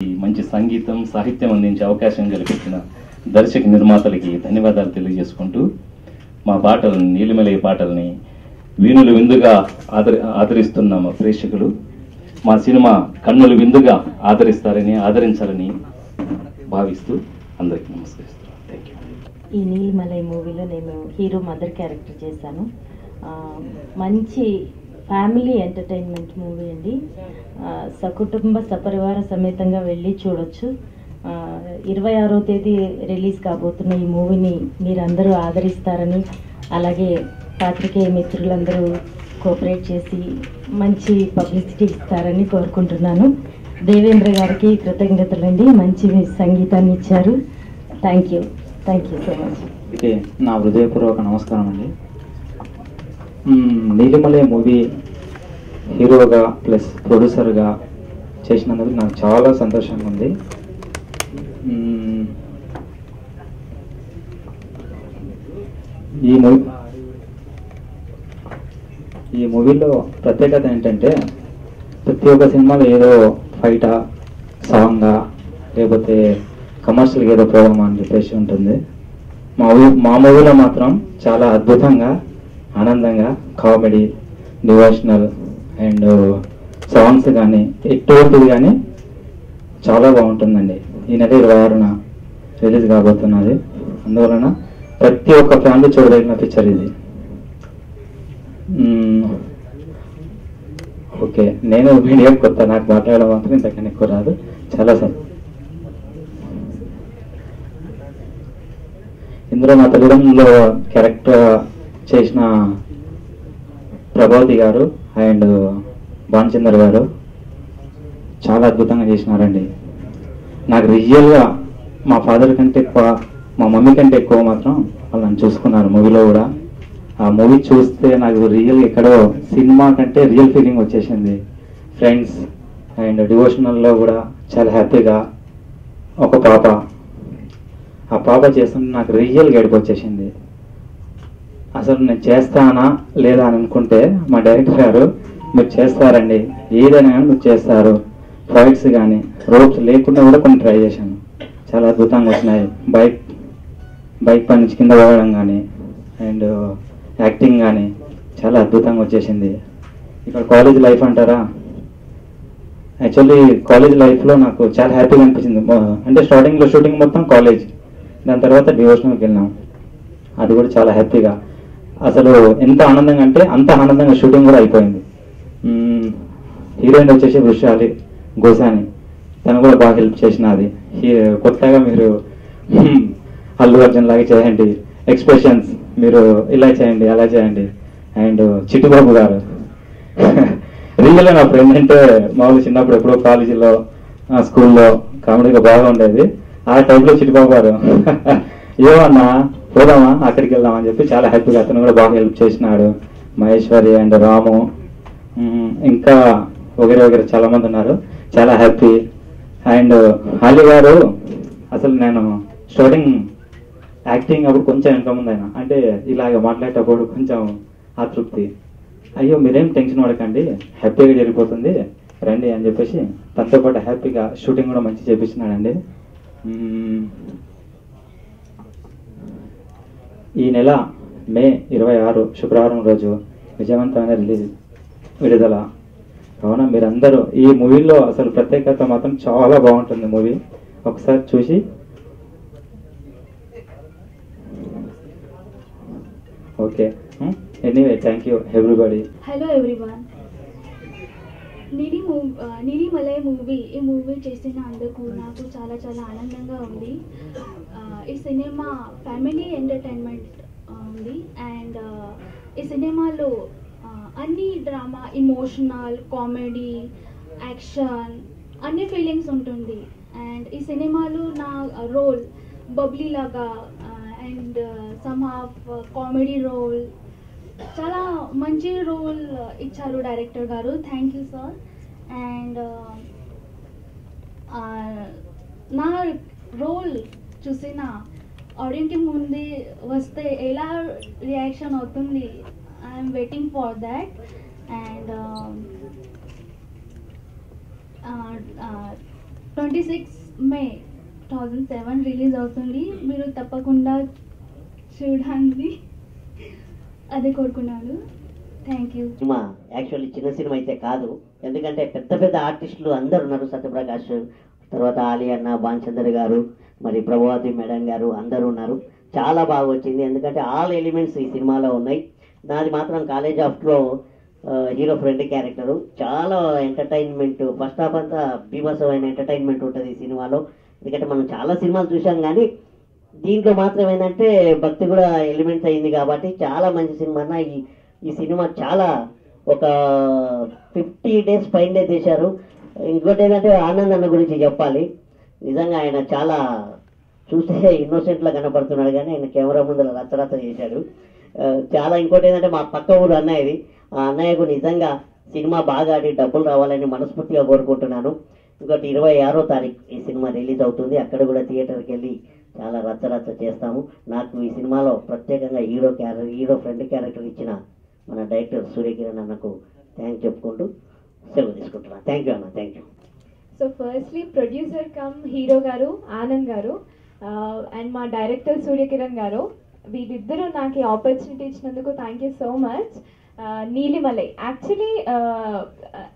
మంచి సంగీతం సాహిత్యం అందించే అవకాశం కల్పించిన దర్శక నిర్మాతలకి ధన్యవాదాలు తెలియజేసుకుంటూ మా పాటలు నీలిమలై పాటల్ని వీణులు విందుగా ఆదరిస్తున్న మా ప్రేక్షకులు మా సినిమా కన్నులు విందుగా ఆదరించాలని భావిస్తూ అందరికీ నమస్కరిస్తున్నాను. Thank you. ఈ నీలిమలై మూవీలో నేను హీరో మదర్ క్యారెక్టర్ చేశాను. మంచి ఫ్యామిలీ ఎంటర్టైన్మెంట్ మూవీ అండి. సకుటుంబ సపరివార సమేతంగా వెళ్ళి చూడొచ్చు. 26వ తేదీ రిలీజ్ కాబోతున్న ఈ మూవీని మీరందరూ ఆదరిస్తారని, అలాగే పాత్రికేయ మిత్రులందరూ కోఆపరేట్ చేసి మంచి పబ్లిసిటీ ఇస్తారని కోరుకుంటున్నాను. దేవేంద్ర గారికి కృతజ్ఞతలండి, మంచి సంగీతాన్ని ఇచ్చారు. Thank you so much. నా హృదయపూర్వక నమస్కారం అండి. నీలిమలై మూవీ హీరోగా ప్లస్ ప్రొడ్యూసర్గా చేసినందుకు నాకు చాలా సంతోషంగా ఉంది. ఈ మూవీలో ప్రత్యేకత ఏంటంటే ప్రతి ఒక్క సినిమాలో ఏదో ఫైటా సాంగా లేకపోతే కమర్షియల్గా ఏదో ప్రోగ్రామ్ అని చెప్పేసి ఉంటుంది. మా మూవీలో మాత్రం చాలా అద్భుతంగా ఆనందంగా కామెడీ డివోషనల్ అండ్ సాంగ్స్ కానీ ఎటువంటిది కానీ చాలా బాగుంటుందండి. ఈ నెల 26న రిలీజ్ కాబోతున్నది. అందువలన ప్రతి ఒక్క ఫ్యామిలీ చూడదగిన పిక్చర్ ఇది. ఓకే, నేను మీడియా కొత్త, నాకు మాట్లాడడం మాత్రం ఇంతకన్నా ఎక్కువ రాదు. చాలా సార్ ఇందులో నా తల్లిదండ్రులు క్యారెక్టర్ చేసిన ప్రభావతి గారు అండ్ భానుచందర్ గారు చాలా అద్భుతంగా చేసినారండి. నాకు రియల్గా మా ఫాదర్ కంటే ఎక్కువ, మా మమ్మీ కంటే ఎక్కువ మాత్రం వాళ్ళు నన్ను చూసుకున్నారు మూవీలో కూడా. ఆ మూవీ చూస్తే నాకు రియల్ ఎక్కడో సినిమా కంటే రియల్ ఫీలింగ్ వచ్చేసింది. ఫ్రెండ్స్ అండ్ డివోషనల్లో కూడా చాలా హ్యాపీగా ఒక పాప, ఆ పాప చేస్తుంటే నాకు రియల్ గడిపి వచ్చేసింది. అసలు నేను చేస్తానా లేదా అని అనుకుంటే మా డైరెక్టర్ గారు మీరు చేస్తారండి, ఏదైనా కానీ మీరు చేస్తారు. ఫైట్స్ కానీ రోప్స్ లేకుండా కూడా కొన్ని ట్రై చేశాను, చాలా అద్భుతంగా వచ్చినాయి. బైక్ పై నుంచి కింద పోవడం కానీ అండ్ యాక్టింగ్ కానీ చాలా అద్భుతంగా వచ్చేసింది. ఇక్కడ కాలేజ్ లైఫ్ అంటారా, యాక్చువల్లీ కాలేజ్ లైఫ్లో నాకు చాలా హ్యాపీగా అనిపించింది. అంటే స్టార్టింగ్లో షూటింగ్ మొత్తం కాలేజ్, దాని తర్వాత డివోషనల్కి వెళ్ళాం. అది కూడా చాలా హ్యాపీగా, అసలు ఎంత ఆనందంగా అంటే అంత ఆనందంగా షూటింగ్ కూడా అయిపోయింది. హీరోయిన్ వచ్చేసి వృషాలి గోసాని, తను కూడా బాగా హెల్ప్ చేసినది. కొత్తగా మీరు అల్లు అర్జున్ లాగా చేయండి, ఎక్స్ప్రెషన్స్ మీరు ఇలా చేయండి అలా చేయండి. అండ్ చిట్టుబాబు గారు రియల్గా నా ఫ్రెండ్ అంటే మామూలు చిన్నప్పుడు ఎప్పుడో కాలేజీలో స్కూల్లో కామెడీగా బాగా ఉండేది. ఆ టైంలో చిట్టుబాబు గారు ఏమన్నా పోదామా అక్కడికి వెళ్దామని చెప్పి చాలా హ్యాపీగా అతను కూడా బాగా హెల్ప్ చేసినాడు. మహేశ్వరి అండ్ రాము ఇంకా వగేరే చాలా మంది ఉన్నారు, చాలా హ్యాపీ. అండ్ హాలి గారు అసలు నేను స్టార్టింగ్ యాక్టింగ్ అప్పుడు కొంచెం వెనక ముందు అయినా, అంటే ఇలాగ మాట్లాడేటప్పుడు కొంచెం ఆతృప్తి, అయ్యో మీరేం టెన్షన్ పడకండి హ్యాపీగా జరిగిపోతుంది రండి అని చెప్పేసి తనతో పాటు హ్యాపీగా షూటింగ్ కూడా మంచి చేపించినాడండి. ఈ నెల మే 26 శుక్రవారం రోజు విజయవంతమైన విడుదల కావున మీరందరూ ఈ మూవీలో అసలు ప్రత్యేకత మాత్రం చాలా బాగుంటుంది. మూవీ ఒకసారి చూసి okay. Anyway thank you everybody. Hello everyone, Neelimalai ఈ మూవీ చేసినందుకు నాకు చాలా చాలా ఆనందంగా ఉంది. ఈ సినిమా ఫ్యామిలీ ఎంటర్టైన్మెంట్ ఉంది అండ్ ఈ సినిమాలో అన్ని డ్రామా, ఇమోషనల్, కామెడీ, యాక్షన్ అన్ని ఫీలింగ్స్ ఉంటుంది. అండ్ ఈ సినిమాలో నా రోల్ బబ్లీ లాగా and some half comedy role, చాలా మంచి రోల్ ఇచ్చారు డైరెక్టర్ గారు. Thank you sir. అండ్ నా రోల్ చూసిన ఆడియన్కి ముందు వస్తే ఎలా రియాక్షన్ అవుతుంది, I'm waiting for that. And 26 May 2007 release అవుతుంది. మీరు తప్పకుండా చూడండి, అదే కోరుకున్నాను. Thank you. సినిమా యాక్చువల్లీ చిన్న సినిమా అయితే కాదు, ఎందుకంటే పెద్ద పెద్ద ఆర్టిస్టులు అందరు ఉన్నారు. సత్యప్రకాష్, తర్వాత ఆలీ అన్న, భానుచందర్ గారు, మరి ప్రభావతి మేడం గారు అందరూ ఉన్నారు. చాలా బాగా వచ్చింది, ఎందుకంటే ఆల్ ఎలిమెంట్స్ ఈ సినిమాలో ఉన్నాయి. నాది మాత్రం కాలేజ్ ఆఫ్లో హీరో ఫ్రెండ్ క్యారెక్టరు. చాలా ఎంటర్టైన్మెంట్, ఫస్ట్ హాఫ్ అంతా బీభత్సమైన ఎంటర్టైన్మెంట్ ఉంటుంది ఈ సినిమాలో. ఎందుకంటే మనం చాలా సినిమాలు చూసాం, కానీ దీంట్లో మాత్రం ఏంటంటే భక్తి కూడా ఎలిమెంట్స్ అయింది కాబట్టి చాలా మంచి సినిమా అన్న. ఈ సినిమా చాలా ఒక 50 days పైనే తీశారు. ఇంకోటి ఏంటంటే ఆనంద్ అన్న గురించి చెప్పాలి. నిజంగా ఆయన చాలా చూస్తే ఇన్నోసెంట్లా కనపడుతున్నాడు, కానీ ఆయన కెమెరా ముందర రచ్చరచ్చ చేశాడు చాలా. ఇంకోటి ఏంటంటే మా పక్క ఊరు అన్నయ్యది. ఆ అన్నయ్యకు నిజంగా సినిమా బాగా ఆడి డబ్బులు రావాలని మనస్ఫూర్తిగా కోరుకుంటున్నాను. ఇంకోటి 26వ తారీఖు ఈ సినిమా రిలీజ్ అవుతుంది. అక్కడ కూడా థియేటర్కి వెళ్ళి చాలా రచ్చరచ్చ చేస్తాము. నాకు ఈ సినిమాలో ప్రత్యేకంగా హీరో ఫ్రెండ్ క్యారెక్టర్ ఇచ్చిన మన డైరెక్టర్ సూర్యకిరణ్ అన్నకు థ్యాంక్స్ చెప్పుకుంటూ సెలవు తీసుకుంటున్నాను. థ్యాంక్ యూ అన్న, thank you. So firstly producer come hero గారు ఆనంద్ గారు అండ్ మా డైరెక్టర్ సూర్యకిరణ్ గారు, వీళ్ళిద్దరూ నాకు ఆపర్చునిటీ ఇచ్చినందుకు thank you so much. Neelimalai actually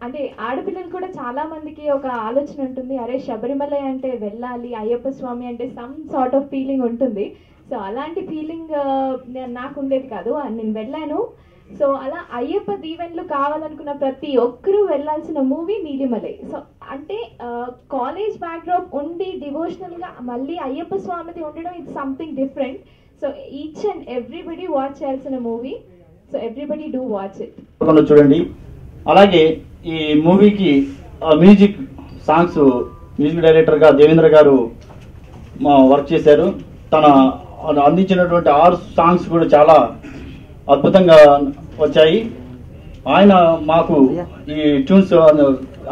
అంటే ఆడపిల్లలు కూడా చాలా మందికి ఒక ఆలోచన ఉంటుంది, అరే శబరిమలై అంటే వెళ్ళాలి, అయ్యప్ప స్వామి అంటే సమ్ సార్ట్ ఆఫ్ ఫీలింగ్ ఉంటుంది. సో అలాంటి ఫీలింగ్ నాకు ఉండేది కాదు, నేను వెళ్ళాను. సో అలా అయ్యప్ప దీవెనలు కావాలనుకున్న ప్రతి ఒక్కరూ వెళ్ళాల్సిన మూవీ నీలిమలై. సో అంటే కాలేజ్ బ్యాక్డ్రాప్ ఉండి డివోషనల్గా మళ్ళీ అయ్యప్ప స్వామిది ఉండడం it's something different. So each and everybody watch చేయాల్సిన movie. So everybody do watch it. చూడండి. అలాగే ఈ మూవీకి మ్యూజిక్ సాంగ్స్ మ్యూజిక్ డైరెక్టర్గా దేవేంద్ర గారు వర్క్ చేశారు. తన అందించినటువంటి 6 సాంగ్స్ కూడా చాలా అద్భుతంగా వచ్చాయి. ఆయన మాకు ఈ ట్యూన్స్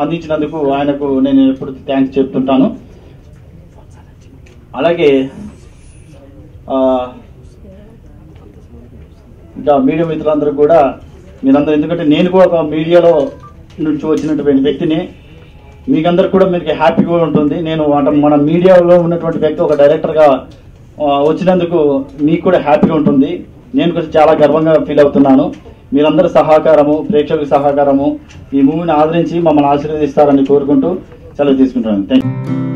అందించినందుకు ఆయనకు నేను ఎప్పుడు థ్యాంక్స్ చెప్తుంటాను. అలాగే ఇంకా మీడియా మిత్రులందరూ కూడా మీరందరూ, ఎందుకంటే నేను కూడా ఒక మీడియాలో నుంచి వచ్చినటువంటి వ్యక్తిని, మీకందరూ కూడా మీకు హ్యాపీగా ఉంటుంది. నేను మన మీడియాలో ఉన్నటువంటి వ్యక్తి ఒక డైరెక్టర్గా వచ్చినందుకు మీకు కూడా హ్యాపీగా ఉంటుంది. నేను కూడా చాలా గర్వంగా ఫీల్ అవుతున్నాను. మీరందరూ సహకారము, ప్రేక్షకుల సహకారము ఈ మూవీని ఆదరించి మమ్మల్ని ఆశీర్వదిస్తారని కోరుకుంటూ సెలవు తీసుకుంటున్నాను. Thank you.